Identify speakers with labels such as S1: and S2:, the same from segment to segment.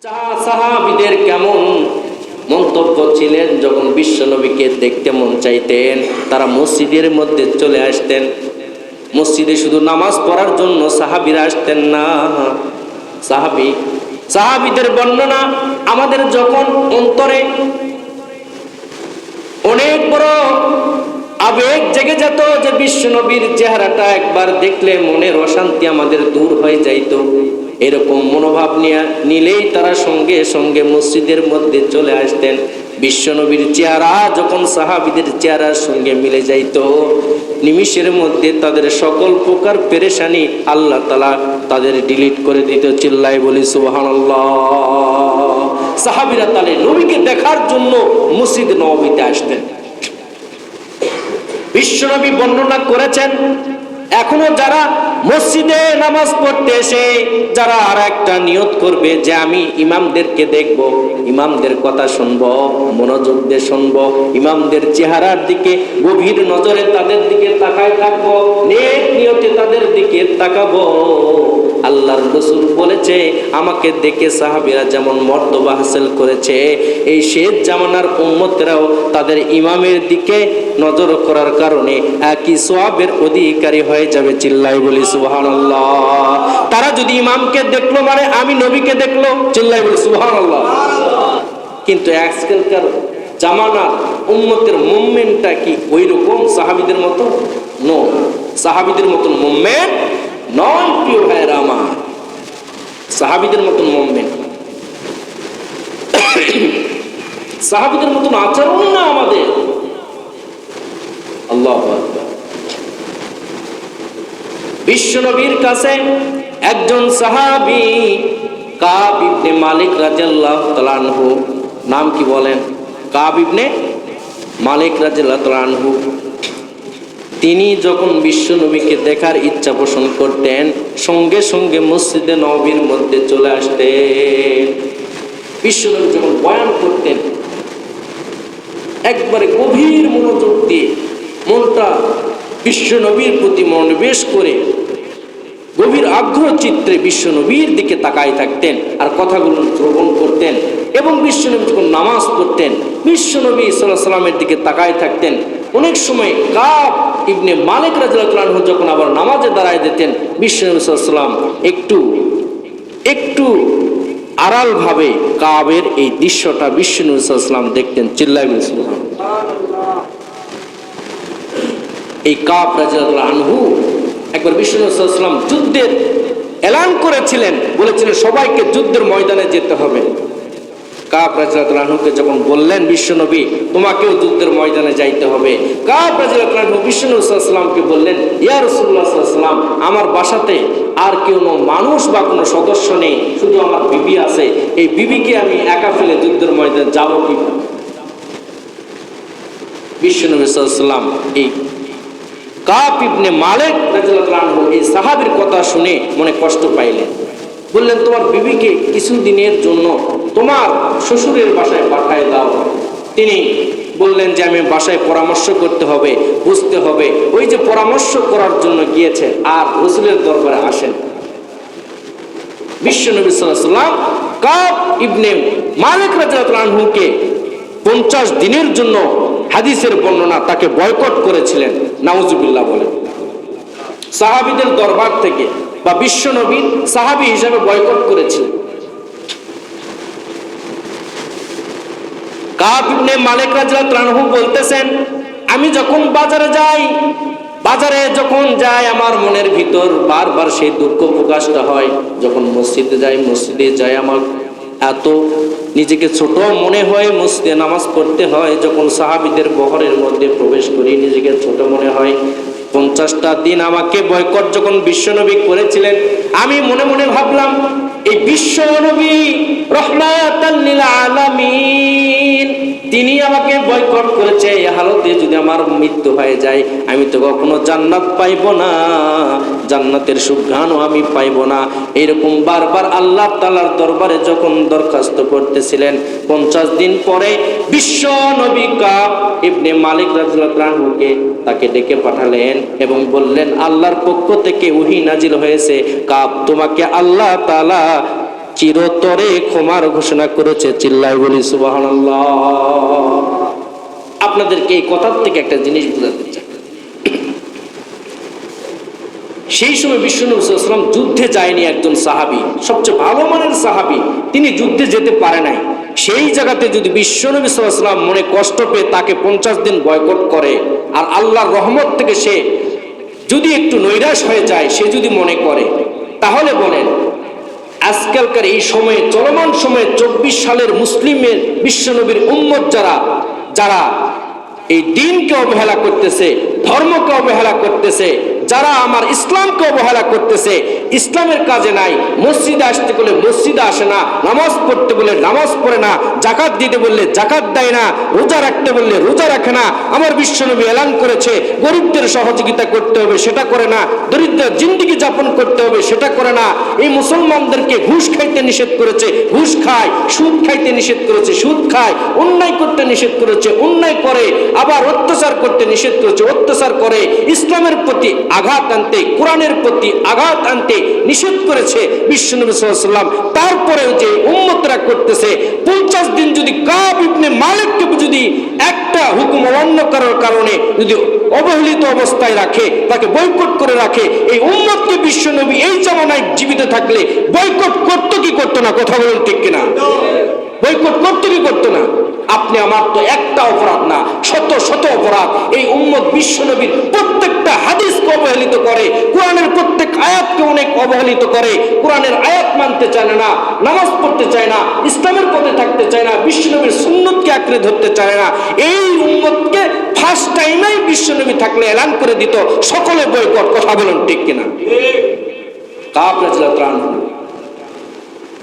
S1: সাহাবীদের কেমন মন্তব্য ছিলেন যখন বিশ্বনবীকে দেখতে মন চাইতেন তারা মসজিদের মধ্যে চলে আসতেন। মসজিদে শুধু নামাজ পড়ার জন্য সাহাবীরা আসতেন না। সাহাবীদের বর্ণনা আমাদের যখন অন্তরে অনেক বড় আবেগ জেগে যেত যে বিশ্বনবীর চেহারাটা একবার দেখলে মনের অশান্তি আমাদের দূর হয়ে যাইত, এরকম মনোভাব নিলেই তারা সঙ্গে সঙ্গে মসজিদের মধ্যে চলে আসতেন। বিশ্বনবীর চেহারা যখন সাহাবীদের চেহারার সঙ্গে মিলে যাইত, নিমিষের মধ্যে তাদের সকল প্রকার পেরেশানি আল্লাহ তাআলা তাদের ডিলিট করে দিত। চিল্লায় বলি সুবহানাল্লাহ। সাহাবীরা তাহলে নবীকে দেখার জন্য মসজিদ নববীতে আসতেন। বিশ্বনবী বর্ণনা করেছেন, এখনো যারা মসজিদে নামাজ পড়তে এসে যারা আর একটা নিয়ত করবে যে আমি ইমামদেরকে দেখব, ইমামদের কথা শুনবো, মনোযোগ দিয়ে শুনবো, ইমামদের চেহারার দিকে গভীর নজরে তাদের দিকে তাকায় থাকবো, নেক নিয়তে তাদের দিকে তাকাবো। আল্লাহর রাসূল বলেছে, আমাকে দেখে সাহাবীরা যেমন মর্তবা হাসিল করেছে, এই শেষ জামানার উম্মতেরাও তাদের ইমামের দিকে নজর করার কারণে একই সওয়াবের অধিকারী হয়ে যাবে। চিল্লাই বলি সুবহানাল্লাহ। তারা যদি ইমামকে দেখলো মানে আমি নবীকে দেখলো। চিল্লাই বলি সুবহানাল্লাহ। কিন্তু আজকালকার জামানার উম্মতের মুভমেন্টটা কি ওই রকম সাহাবীদের মতো? নো, সাহাবীদের মতন মুভমেন্ট নয় প্রিয় ভাইয়েরা আমার, সাহাবীদের মতন মুভমেন্ট, সাহাবীদের মতন আচরণ না আমাদের। আল্লাহু আকবার। বিশ্বনবীর কাছে একজন সাহাবী কাব ইবনে মালিক রাদিয়াল্লাহু তাআলা আনহু, নাম কি বলেন? কাব ইবনে মালিক রাদিয়াল্লাহু তাআলা আনহু। তিনি যখন বিশ্বনবীকে দেখার ইচ্ছা পোষণ করতেন, সঙ্গে সঙ্গে মসজিদে নববীর মধ্যে চলে আসতেন। বিশ্বনবী যখন বয়ান করতেন একবারে গভীর মনোযোগ দিয়ে মনটা বিশ্বনবীর প্রতি মনোনিবেশ করে গভীর আগ্রহ চিত্রে বিশ্বনবীর দিকে তাকায় থাকতেন আর কথাগুলো শ্রবণ করতেন। এবং বিশ্বনবী যখন নামাজ পড়তেন বিশ্বনবী সাল্লাল্লাহু আলাইহি ওয়াসাল্লামের দিকে তাকায় থাকতেন। অনেক সময় কাব ইবনে মালিক রাদিয়াল্লাহু আনহু যখন আবার নামাজে দাঁড়ায় দিতেন, বিশ্বনবী সাল্লাল্লাহু আলাইহি ওয়াসাল্লাম একটু আড়াল ভাবে কাবের এই দৃশ্যটা বিশ্বনবী সাল্লাল্লাহু আলাইহি ওয়াসাল্লাম দেখতেন। চিল্লায় বলি সুবহানাল্লাহ। এই কাব রাদিয়াল্লাহু আনহু একবার বিশ্বনবী সাল্লাল্লাহু আলাইহি ওয়াসাল্লাম যুদ্ধের এলান করেছিলেন, বলেছিলেন সবাইকে যুদ্ধের ময়দানে যেতে হবে। কাব রাদিয়াল্লাহু আনহুকে যখন বললেন বিশ্বনবী তোমাকেও যুদ্ধের ময়দানে যাইতে হবে, কাব রাদিয়াল্লাহু আনহু বিশ্বনবী সাল্লাল্লাহু আলাইহি ওয়াসাল্লামকে বললেন, ইয়া রাসূলুল্লাহ সাল্লাল্লাহু আলাইহি ওয়াসাল্লাম, আমার বাসাতে আর কেউ মানুষ বা কোনো সদস্য নেই, শুধু আমার বিবি আছে, এই বিবিকে আমি একা ফেলে যুদ্ধের ময়দানে যাব কিভাবে? বিশ্বনবী সাল্লাল্লাহু আলাইহি ওয়াসাল্লাম এই কাব ইবনে মালিক রাদিয়াল্লাহু আনহু এই সাহাবীর কথা শুনে মনে কষ্ট পাইলেন। বললেন তোমার বিবিকে কিছুদিনের জন্য তোমার শ্বশুরের বাসায় পাঠিয়ে দাও। তিনি বললেন যে আমি বাসায় পরামর্শ করতে হবে, বুঝতে হবে। ওই যে পরামর্শ করার জন্য গিয়েছে আর রাসূলের দরবারে আসেন। বিশ্বনবী সাল্লাল্লাহু আলাইহি ওয়াসাল্লাম কাব ইবনে মালিক রাদিয়াল্লাহু আনহুকে 50 দিনের জন্য হাদিসের বর্ণনা তাকে বয়কট করেছিলেন। নাউজুবিল্লাহ বলেন। সাহাবীদের দরবার থেকে বা বিশ্বনবী সাহাবী হিসেবে বয়কট করেছিলেন। কাব ইবনে মালিক রাদিয়াল্লাহু আনহু বলতেছেন, আমি যখন বাজারে যখন যাই আমার মনের ভিতর বারবার সেই দুঃখ প্রকাশটা হয়। যখন মসজিদে যাই আমার এত নিজেকে ছোট মনে হয়, মসজিদে নামাজ পড়তে হয়। যখন সাহাবীদের বহরের মধ্যে প্রবেশ করি নিজেকে ছোট মনে হয়। 50টা দিন আমাকে বয়কট যখন বিশ্বনবী করেছিলেন, আমি মনে মনে ভাবলাম এই বিশ্বনবী রাহমাতাল লিল আলামিন, তিনি আমাকে বয়কট করেছে, এই হালতে যদি আমার মৃত্যু হয়ে যায় আমি তো কখনো জান্নাত পাইব না, জান্নাতের সুঘ্রাণও আমি পাইব না। এরকম বারবার আল্লাহ তাআলার দরবারে যখন দরখাস্ত করতেছিলেন, 50 দিন পরে বিশ্ব নবী কাব ইবনে মালিক রাদিয়াল্লাহু আনহুকে তাকে ডেকে পাঠালেন এবং বললেন আল্লাহর পক্ষ থেকে ওহী নাজিল হয়েছে, কাব তোমাকে আল্লাহ তাআলা চিরতরে ক্ষমার ঘোষণা করেছে। চিল্লায় বলি সুবহানাল্লাহ। আপনাদেরকে এই কথার থেকে একটা জিনিস বোঝাতে চাই, সেই সময় বিশ্বনবী সাল্লাল্লাহু আলাইহি ওয়াসাল্লাম যুদ্ধে যায়নি। একজন সাহাবী, সবচেয়ে ভালো মানের সাহাবী, তিনি যুদ্ধে যেতে পারে নাই। সেই জায়গাতে যদি বিশ্বনবী সাল্লাল্লাহু আলাইহি ওয়াসাল্লাম মনে কষ্ট পেয়ে তাকে 50 দিন বয়কট করে, আর আল্লাহর রহমত থেকে সে যদি একটু নৈরাশ হয়ে যায়, সে যদি মনে করে, তাহলে বলেন আজকালকার এই সময়ে, চলমান সময়ে 24 সালের মুসলিমের বিশ্বনবীর উম্মত যারা এই দিনকে অবহেলা করতেছে, ধর্মকে অবহেলা করতেছে, যারা আমার ইসলামকে অবহেলা করতেছে, ইসলামের কাজে নাই, মসজিদে আসতে বলে মসজিদে আসে না, নামাজ পড়তে বলে নামাজ পড়ে না, জাকাত দিতে বললে জাকাত দেয় না, রোজা রাখতে বললে রোজা রাখে না। আমার বিশ্বনবী এলান করেছে গরিবদের সহযোগিতা করতে হবে, সেটা করে না। দরিদ্রের জিন্দেগি যাপন করতে হবে, সেটা করে না। এই মুসলমানদেরকে ঘুষ খাইতে নিষেধ করেছে, ঘুষ খায়। সুদ খাইতে নিষেধ করেছে, সুদ খায়। অন্যায় করতে নিষেধ করেছে, অন্যায় করে। আবার অত্যাচার করতে নিষেধ করেছে, অত্যাচার করে। ইসলামের প্রতি আঘাত আনতে, কোরআনের প্রতি আঘাত আনতে নিষেধ করেছে বিশ্বনবী সাল্লাল্লাহু আলাইহি ওয়াসাল্লাম। তারপরেও যে উম্মতরা করতেছে, 50 দিন যদি কাব ইবনে মালিককে যদি একটা হুকুম অমান্য করার কারণে যদি অবহেলিত অবস্থায় রাখে, তাকে বয়কট করে রাখে, এই উম্মতকে বিশ্বনবী এই জামানায় জীবিত থাকলে বয়কট করতো কি করতো না? কথা বলুন ঠিক কিনা? বয়কট করতো কি করতো না? আপনি আমার তো একটা অপরাধ না, শত শত অপরাধ। এই উম্মত বিশ্বনবীর প্রত্যেকটা হাদিসকে অবহেলিত করে, কোরআনের প্রত্যেক আয়াতকে অনেক অবহেলিত করে। কোরআনের আয়াত মানতে চায় না, নামাজ পড়তে চায় না, ইসলামের পথে থাকতে চায় না, বিশ্বনবীর সুন্নতকে আঁকড়ে ধরতে চায় না। এই উম্মতকে ফার্স্ট টাইমেই বিশ্বনবী থাকলে এলান করে দিত সকলে বয়কট। কথা বলুন ঠিক কিনা? কাব রাদিয়াল্লাহু তাআলা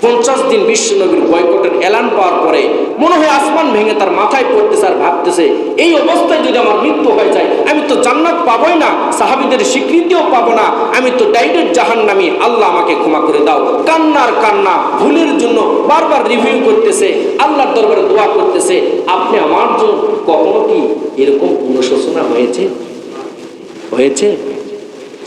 S1: 50 দিন বিশ্বনবীর বয়কটের এলান পাওয়ার পরে মনে হয় আসমান ভেঙে তার মাথায় পড়তেছে, আর ভাবতেছে এই অবস্থায় যদি আমার মৃত্যু হয়ে যায়, আমি তো জান্নাত পাবোই না, সাহাবীদের স্বীকৃতিও পাবো না, আমি তো ডাইরেক্ট জাহান্নামী। আল্লাহ আমাকে ক্ষমা করে দাও। কান্নার কান্না, ভুলের জন্য বারবার রিভিউ করতেছে, আল্লাহর দরবারে দোয়া করতেছে। আপনি আমার জন্য কখনো কি এরকম অনুশোচনা হয়েছে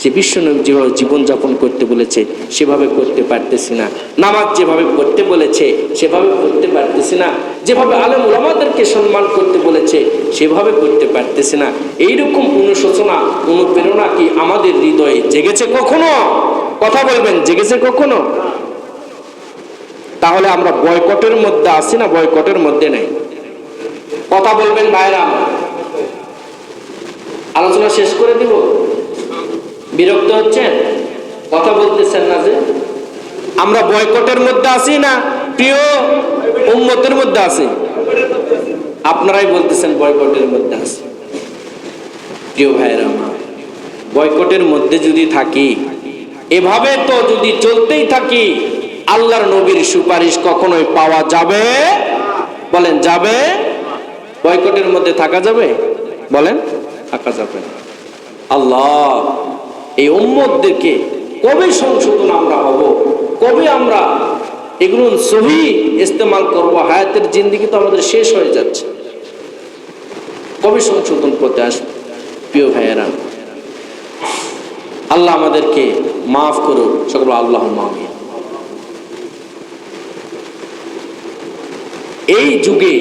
S1: যে বিশ্বনবী যেভাবে জীবনযাপন করতে বলেছে সেভাবে করতে পারতেছি না, নামাজ যেভাবে পড়তে বলেছে সেভাবে করতে পারতেছি না, যেভাবে আলেম ওলামাদেরকে সম্মান করতে বলেছে সেভাবে করতে পারতেছি না? এইরকম অনুশোচনা, অনুপ্রেরণা কি আমাদের হৃদয়ে জেগেছে কখনো? কথা বলবেন, জেগেছে কখনো? তাহলে আমরা বয়কটের মধ্যে আছি না বয়কটের মধ্যে নেই? কথা বলবেন ভাইরা। আলোচনা শেষ করে দিব। বিরক্ত হচ্ছেন? কথা বলতেছেন না যে? আমরা বয়কটের মধ্যে আছি না প্রিয় উম্মতের মধ্যে আছি? আপনারাই বলতেছেন বয়কটের মধ্যে আছি। প্রিয় ভাইরা আমার, বয়কটের মধ্যে যদি থাকি, এভাবে তো যদি চলতেই থাকি, আল্লাহর নবীর সুপারিশ কখনোই পাওয়া যাবে? বলেন যাবে? বয়কটের মধ্যে থাকা যাবে? বলেন থাকা যাবে না। আল্লাহ এই উম্মতদেরকে কবে সংশোধন আমরা হব, কবে আমরা এগুলো সহি ইস্তেমাল করব? হায়াতের জিন্দেগি তো আমাদের শেষ হয়ে যাচ্ছে, কবে সংশোধন করতে আসবে? প্রিয় ভাইয়েরা, আল্লাহ আমাদেরকে মাফ করুক, সকল আল্লাহ আমিন। এই যুগে,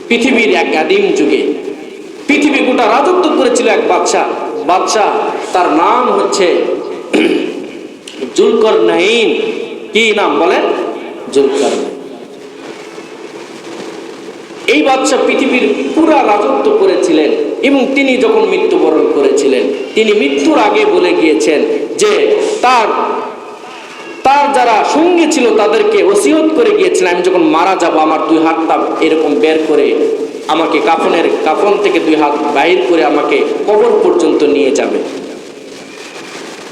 S1: পৃথিবীর এক আদিম যুগে, পৃথিবী গোটা রাজত্ব করেছিল এক বাদশা, তার নাম হচ্ছে জুলকারনাইন। কি নাম বলেন? জুলকারনাইন। এই বাদশা পৃথিবীর পুরা রাজত্ব করেছিলেন, এবং তিনি যখন মৃত্যুবরণ করেছিলেন, তিনি মৃত্যুর আগে বলে গিয়েছেন যে তার যারা সঙ্গী ছিল তাদেরকে ওসিয়ত করে গিয়েছিলেন, আমি যখন মারা যাব আমার 2 হাতটা এরকম বের করে আমাকে কাফন থেকে 2 হাত বাইর করে আমাকে কবর পর্যন্ত নিয়ে যাবে,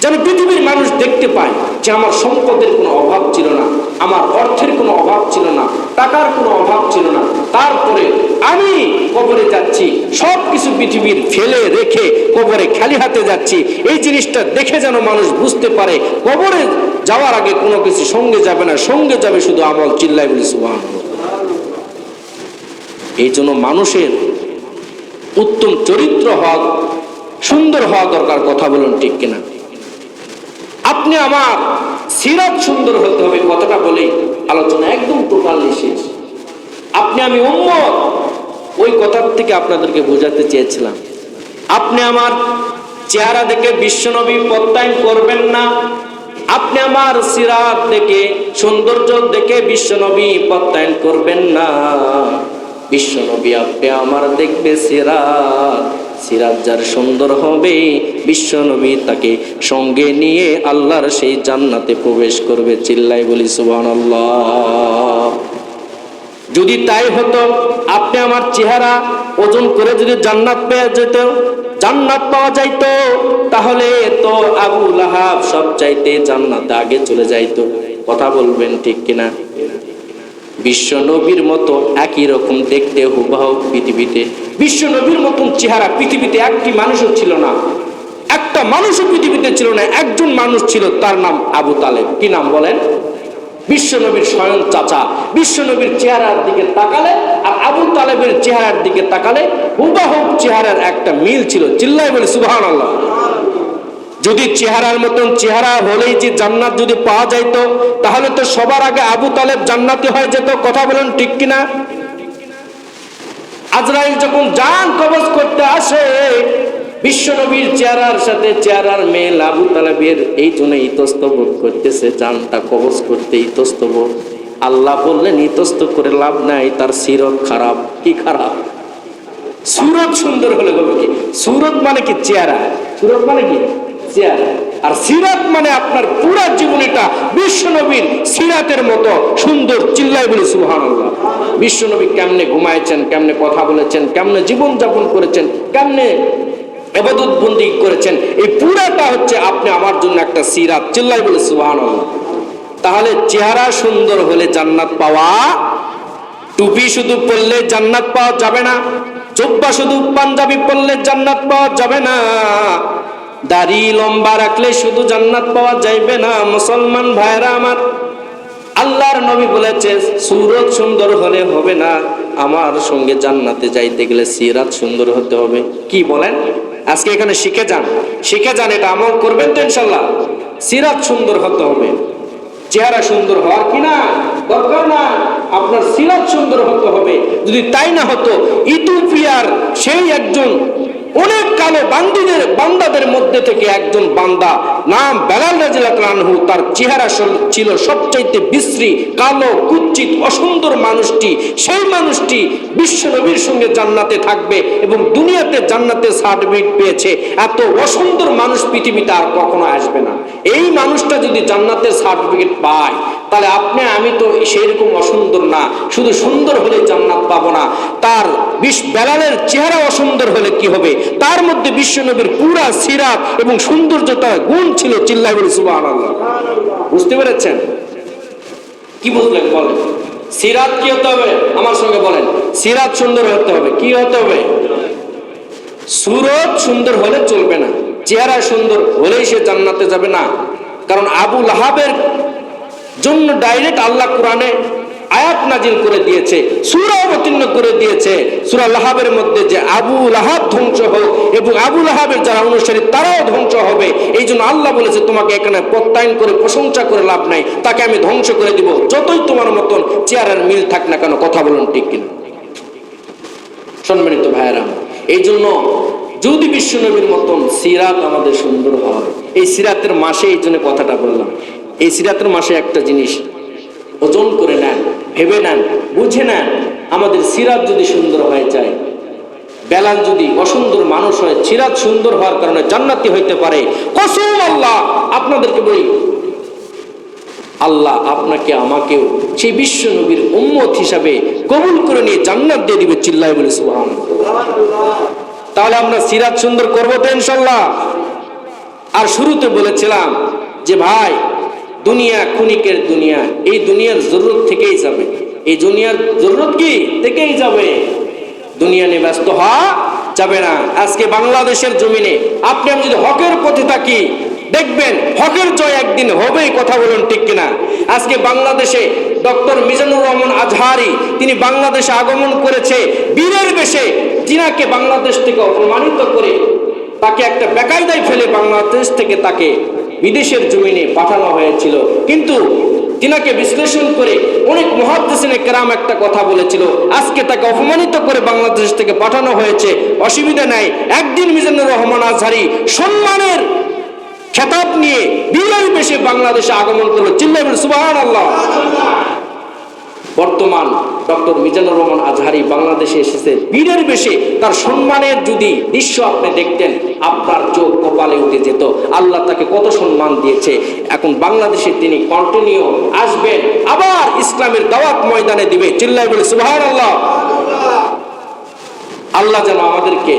S1: যেন পৃথিবীর মানুষ দেখতে পায় যে আমার সম্পদের কোনো অভাব ছিল না, আমার অর্থের কোনো অভাব ছিল না, টাকার কোনো অভাব ছিল না, তারপরে আমি কবরে যাচ্ছি, সব কিছু পৃথিবীর ফেলে রেখে কবরে খালি হাতে যাচ্ছি। এই জিনিসটা দেখে যেন মানুষ বুঝতে পারে কবরে যাওয়ার আগে কোনো কিছু সঙ্গে যাবে না, সঙ্গে যাবে শুধু আমল। চিল্লায় বলি সুবহানাল্লাহ। এই জন্য মানুষের উত্তম চরিত্র হওয়া, সুন্দর হওয়া দরকার। কথা বলুন ঠিক কিনা? আপনি আমার সিরাত সুন্দর হতে হবে, কথাটা বলেই আলোচনা একদম টোটালি শেষ। আপনি আমি উম্মত, ওই কথার থেকে আপনাদেরকে বোঝাতে চেয়েছিলাম। আপনি আমার চেহারা দেখে বিশ্বনবী প্রত্যায়ন করবেন না, আপনি আমার সিরাত দেখে, সৌন্দর্য দেখে বিশ্বনবী প্রত্যায়ন করবেন না। বিশ্বনবী আপনি আমার দেখবে সিরাত, সিরাত যার সুন্দর হবে বিশ্বনবী তাকে সঙ্গে নিয়ে আল্লাহর সেই জান্নাতে প্রবেশ করবে। চিল্লাই বলি সুবহানাল্লাহ। যদি তাই হতো, আপনি আমার চেহারা ওজন করে যদি জান্নাত পেয়ে যেত, জান্নাত পাওয়া যাইতো, তাহলে তো আবু লাহাব সব চাইতে জান্নাতে আগে চলে যাইতো। কথা বলবেন ঠিক কিনা? বিশ্ব নবীর মতো একই রকম দেখতে হুবহু পৃথিবীতে, বিশ্ব নবীর মতন চেহারা পৃথিবীতে একটি মানুষও ছিল না, একটা মানুষও পৃথিবীতে ছিল না। একজন মানুষ ছিল, তার নাম আবু তালেব। কি নাম বলেন? বিশ্বনবীর স্বয়ং চাচা। বিশ্বনবীর চেহারার দিকে তাকালে আর আবু তালেবের চেহারার দিকে তাকালে হুবহু চেহারার একটা মিল ছিল। চিল্লাই বলে সুবহানাল্লাহ। যদি চেহারার মতন চেহারা হলেই যে জান্নাত যদি পাওয়া যাইতো, তাহলে তো সবার আগে আবু তালেব জান্নাতি হয়ে যেত। কথা বলেন ঠিক কিনা? আজরাইল যখন জান কবজ করতে আসে, বিশ্বনবীর চেহারার সাথে চেহারার মেল আবু তালেবের, এই জন্য ইতস্তবোধ করতেছে, জানটা কবজ করতে ইতস্তবোধ। আল্লাহ বললেন ইতস্ত করে লাভ নাই, তার সিরত খারাপ। কি খারাপ? সুরত সুন্দর হলে হবে কি? সুরত মানে কি? চেহারা। সুরত মানে কি? চেহারা। আর সিরাত মানে আপনার পুরো জীবনীটা বিশ্বনবীর সিরাতের মতো সুন্দর। চিল্লাই বলি সুবহানাল্লাহ। বিশ্বনবী কেমনে ঘুমাইছেন, কেমনে কথা বলেছেন, কেমনে জীবন যাপন করেছেন, কেমনে ইবাদত বন্দি করেছেন, এই পুরাটা হচ্ছে আপনি আমার জন্য একটা সিরাত। চিল্লাই বলি সুবহানাল্লাহ। তাহলে চেহারা সুন্দর হলে জান্নাত পাওয়া, টুপি শুধু পরলে জান্নাত পাওয়া যাবে না, জুব্বা শুধু পাঞ্জাবি পরলে জান্নাত পাওয়া যাবে না, দাড়ি লম্বা রাখলে শুধু জান্নাত পাওয়া যাবে না। মুসলমান ভাইরা আমার, আল্লাহর নবী বলেছে সুরত সুন্দর হলে হবে না, আমার সঙ্গে জান্নাতে যাইতে গেলে সিরাত সুন্দর হতে হবে। কি বলেন? আজকে এখানে শিখে যান, শিখে যান, এটা আমল করবেন তো ইনশাল্লাহ। সিরাত সুন্দর হতে হবে। চেহারা সুন্দর হওয়ার কিনা দরকার না, আপনার সিরাত সুন্দর হতে হবে। যদি তাই না হতো, ইথিওপিয়ার সেই একজন অনেক কালো বান্দাদের মধ্যে থেকে একজন বান্দা নাম বেলাল রাদিয়াল্লাহু আনহু, তার চেহারা ছিল সবচাইতে বিশ্রী, কালো, কুৎসিত, অসুন্দর মানুষটি। সেই মানুষটি বিশ্বনবীর সঙ্গে জান্নাতে থাকবে এবং দুনিয়াতে জান্নাতে সার্টিফিকেট পেয়েছে। এত অসুন্দর মানুষ পৃথিবীতে আর কখনো আসবে না। এই মানুষটা যদি জান্নাতের সার্টিফিকেট পায়, তাহলে আপনি আমি তো সেইরকম অসুন্দর না, শুধু সুন্দর হলে জান্নাত পাবো না। তার বেলালের চেহারা অসুন্দর হলে কি হবে? তার মধ্যে বিশ্বনবীর পুরা সিরাত এবং সৌন্দর্যতা গুণ ছিল। চিল্লাই বলি সুবহানাল্লাহ। বুঝতে পেরেছেন? কি বুঝলেন বলেন? সিরাত কি হতে হবে? আমার সঙ্গে বলেন। সিরাত সুন্দর হতে হবে। কি হতে হবে? সুরত সুন্দর হলে চলবে না, চেহারা সুন্দর হলেই সে জান্নাতে যাবে না। কারণ আবু লাহাবের জন্য ডাইরেক্ট আল্লাহ কোরআনে আয়াত নাজিল করে দিয়েছে, সূরা অবতীর্ণ করে দিয়েছে সূরা লাহাবের মধ্যে, যে আবু লাহাব ধ্বংস হোক এবং আবু লাহাবের যারা অনুসারী তারাও ধ্বংস হবে। এই জন্য আল্লাহ বলেছে তোমাকে এখানে প্রত্যায়ন করে প্রশংসা করে লাভ নাই, তাকে আমি ধ্বংস করে দিব, যতই তোমার মতন চেহারার মিল থাক না কেন। কথা বলুন ঠিক কিনা? সম্মানিত ভাইয়েরা, এই জন্য যদি বিশ্বনবীর মতন সিরাত আমাদের সুন্দর হয়, এই সিরাতের মাসে, এই জন্য কথাটা বললাম, এই সিরাতের মাসে একটা জিনিস ওজন করে নেন, ভেবে নেন, বুঝে নেন। আমাদের সিরাত যদি সুন্দর হয়ে যায়, বেলাল যদি অসুন্দর মানুষ হয়, সিরাত সুন্দর হওয়ার কারণে জান্নাতি হইতে পারে। কসম আল্লাহ আপনাদেরকে বলি, আল্লাহ আপনাকে আমাকেও সেই বিশ্ব নবীর উম্মত হিসাবে কবুল করে নিয়ে জান্নাত দিয়ে দিবে। চিল্লায় বলে সুবহানাল্লাহ। তাহলে আমরা সিরাত সুন্দর করবো তো ইনশাল্লাহ। আর শুরুতে বলেছিলাম যে ভাই, দুনিয়া ক্ষণিকের দুনিয়া, এই দুনিয়ার জরুরত থেকেই যাবে, এই দুনিয়ার জরুরত কি থেকেই যাবে, দুনিয়া নিয়ে ব্যস্ত হওয়া যাবে না। আজকে বাংলাদেশের জমিনে আপনি আমি যদি হকের পথে থাকি, দেখবেন হকের জয় একদিন হবেই। কথা বলুন ঠিক কিনা? আজকে বাংলাদেশে ডক্টর মিজানুর রহমান আজহারি, তিনি বাংলাদেশে আগমন করেছে বীরের বেশে, যিনাকে বাংলাদেশ থেকে অপমানিত করে তাকে একটা বেকায়দায় ফেলে বাংলাদেশ থেকে তাকে বিদেশের জমিনে পাঠানো হয়েছিল। কিন্তু তিনাকে বিশ্লেষণ করে অনেক মুহাদ্দিসিনে কেরাম একটা কথা বলেছিল, আজকে তাকে অপমানিত করে বাংলাদেশ থেকে পাঠানো হয়েছে, অসুবিধা নাই, একদিন মিজানুর রহমান আজহারি সম্মানের খেতাব নিয়ে বীরের বেশে বাংলাদেশে আগমন করলো। চিল্লাবেন সুবহানাল্লাহ। বর্তমান ডক্টর মিজানুর রহমান আজহারি বাংলাদেশে এসেছে বীরের বেশে। তার সম্মানের যদি দৃশ্য আপনি দেখতেন, আপনার চোখ কপালে উঠে যেত। আল্লাহ তাকে কত সম্মান দিয়েছে। এখন বাংলাদেশে তিনি কন্টিনিউ আসবেন, আবার ইসলামের দাওয়াত ময়দানে দিবে। চিল্লাই বলে সুবহানাল্লাহ। আল্লাহ যেন আমাদেরকে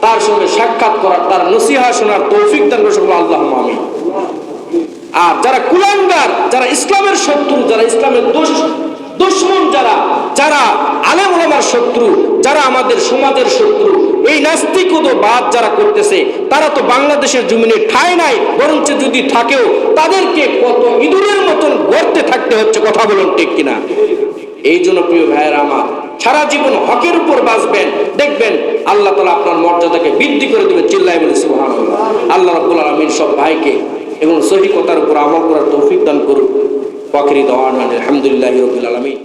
S1: তার সঙ্গে সাক্ষাৎ করার, তার নসিহা শোনার তৌফিক দান করুন। আল্লাহুম্মা আমিন। আর যারা কুলাঙ্গার, যারা ইসলামের শত্রু, যারা ইসলামের দুশমন, যারা আলেম ওলামার শত্রু, যারা আমাদের সমাজের শত্রু, এই নাস্তিকবাদ যারা করতেছে, তারা তো বাংলাদেশের জমিনে ঠাঁই নাই, বরঞ্চ যদি থাকেও তাদেরকে কত ইঁদুরের মতন গড়তে থাকতে হচ্ছে। কথা বলুন ঠিক কিনা? এই জন্য প্রিয় ভাইয়েরা আমার, সারা জীবন হকের উপর বাঁচবেন, দেখবেন আল্লাহ তাআলা আপনার মর্যাদাকে বৃদ্ধি করে দেবে। চিল্লাই বলে সুবহানাল্লাহ। আল্লাহ রাব্বুল আলামিন সব ভাইকে এবং সহিহ কথার উপর আমল করার তৌফিক দান করুন। আখিরি দাওয়ানা আলহামদুলিল্লাহি রাব্বিল আলামিন।